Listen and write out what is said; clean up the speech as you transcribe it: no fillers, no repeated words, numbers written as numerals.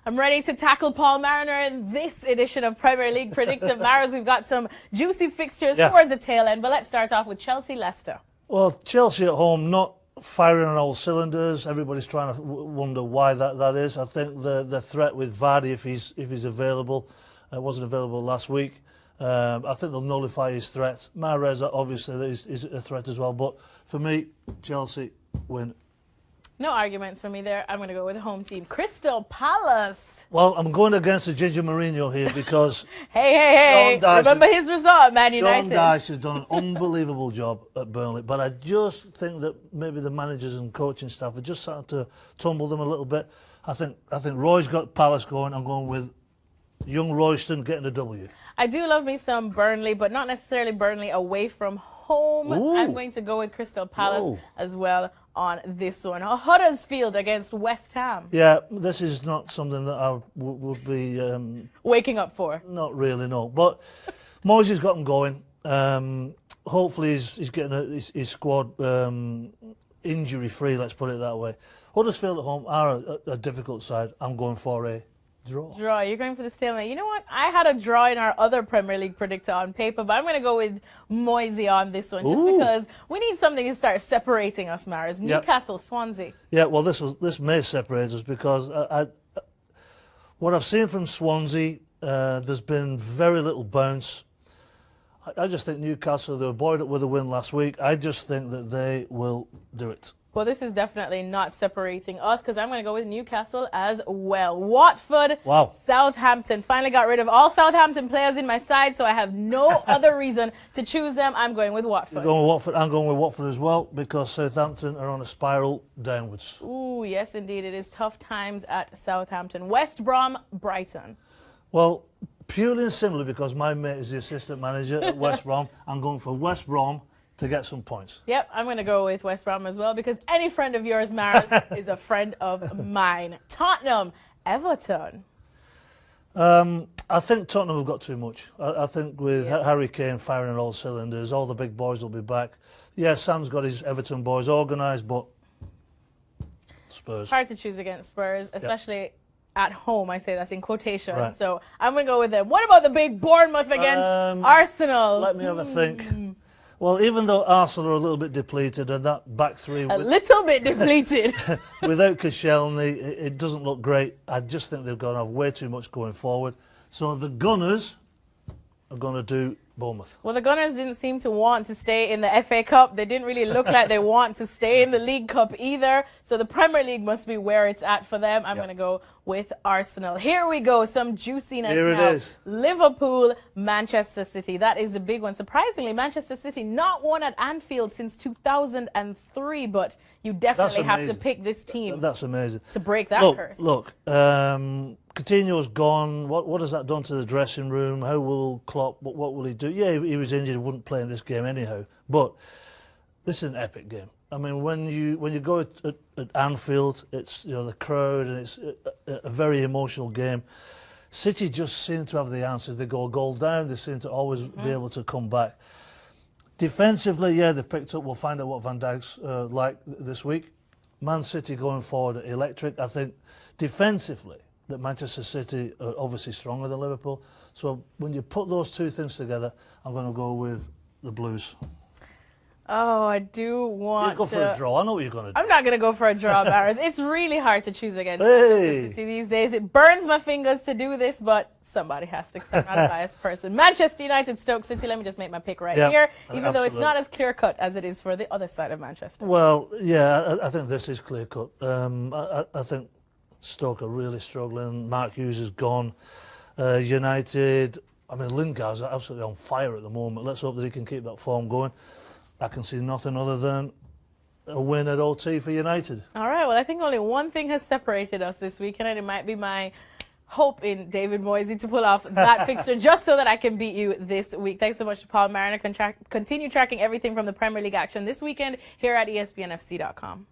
I'm ready to tackle Paul Mariner in this edition of Premier League Predictive Matters. We've got some juicy fixtures towards the tail end, but let's start off with Chelsea-Leicester. Well, Chelsea at home, not firing on all cylinders. Everybody's trying to wonder why that is. I think the threat with Vardy, if he's available, wasn't available last week. I think they'll nullify his threat. Mahrez, obviously, is a threat as well. But for me, Chelsea win. No arguments for me there. I'm going to go with the home team, Crystal Palace. Well, I'm going against the Ginger Mourinho here because hey, remember his result, Man United. Sean Dyche has done an unbelievable job at Burnley, but I just think that maybe the managers and coaching staff are just starting to tumble them a little bit. I think Roy's got Palace going. I'm going with young Royston getting a W. I do love me some Burnley, but not necessarily Burnley away from home. Ooh. I'm going to go with Crystal Palace as well on this one. Huddersfield against West Ham. Yeah, this is not something that I would be waking up for. Not really, no. But Moyes has got them going. Hopefully he's getting his squad injury free. Let's put it that way. Huddersfield at home are a difficult side. I'm going for a draw. Draw. You're going for the stalemate. You know what? I had a draw in our other Premier League predictor on paper, but I'm going to go with Moisey on this one, just because we need something to start separating us, Maris. Newcastle, Swansea. Yeah, well, this may separate us because what I've seen from Swansea, there's been very little bounce. I just think Newcastle, they were buoyed up with a win last week. I just think that they will do it. Well, this is definitely not separating us because I'm going to go with Newcastle as well. Watford, Southampton. Finally got rid of all Southampton players in my side, so I have no other reason to choose them. I'm going with Watford. You're going with Watford. I'm going with Watford as well because Southampton are on a spiral downwards. Ooh, yes, indeed. It is tough times at Southampton. West Brom, Brighton. Well, purely and simply because my mate is the assistant manager at West Brom, I'm going for West Brom to get some points. Yep, I'm going to go with West Brom as well because any friend of yours, Maris, is a friend of mine. Tottenham, Everton. I think Tottenham have got too much. I think with Harry Kane firing on all cylinders, all the big boys will be back. Yeah, Sam's got his Everton boys organised, but Spurs. Hard to choose against Spurs, especially at home. I say that in quotation. Right. So I'm going to go with them. What about the big Bournemouth against Arsenal? Let me have a think. Well, even though Arsenal are a little bit depleted and that back three... A little bit depleted. Without Koscielny, it doesn't look great. I just think they're going to have way too much going forward. So the Gunners are going to do Bournemouth. Well, the Gunners didn't seem to want to stay in the FA Cup. They didn't really look like they want to stay in the League Cup either. So the Premier League must be where it's at for them. I'm going to go with Arsenal. Here we go. Some juiciness Here now. It is. Liverpool, Manchester City. That is the big one. Surprisingly, Manchester City not won at Anfield since 2003, but you definitely have to pick this team. That's amazing. To break that curse. Look, Coutinho's gone. What has that done to the dressing room? How will Klopp, what will he do? Yeah, he was injured, he wouldn't play in this game anyhow. But this is an epic game. I mean, when you go at Anfield, it's the crowd and it's a very emotional game. City just seem to have the answers. They go a goal down, they seem to always be able to come back. Defensively, yeah, they picked up. We'll find out what Van Dijk's like this week. Man City going forward electric. I think defensively that Manchester City are obviously stronger than Liverpool. So when you put those two things together, I'm going to go with the Blues. Oh, I do want to... go for a draw. I know what you're going to do. I'm not going to go for a draw, Barris. It's really hard to choose against Manchester City these days. It burns my fingers to do this, but somebody has to, because I'm not a biased person. Manchester United, Stoke City. Let me just make my pick right here, even though it's not as clear-cut as it is for the other side of Manchester. Well, yeah, I think this is clear-cut. I think Stoke are really struggling. Mark Hughes is gone. United, I mean, Lingard's absolutely on fire at the moment. Let's hope that he can keep that form going. I can see nothing other than a win at OT for United. All right, well, I think only one thing has separated us this weekend, and it might be my hope in David Moisey to pull off that fixture just so that I can beat you this week. Thanks so much to Paul Mariner. Continue tracking everything from the Premier League action this weekend here at ESPNFC.com.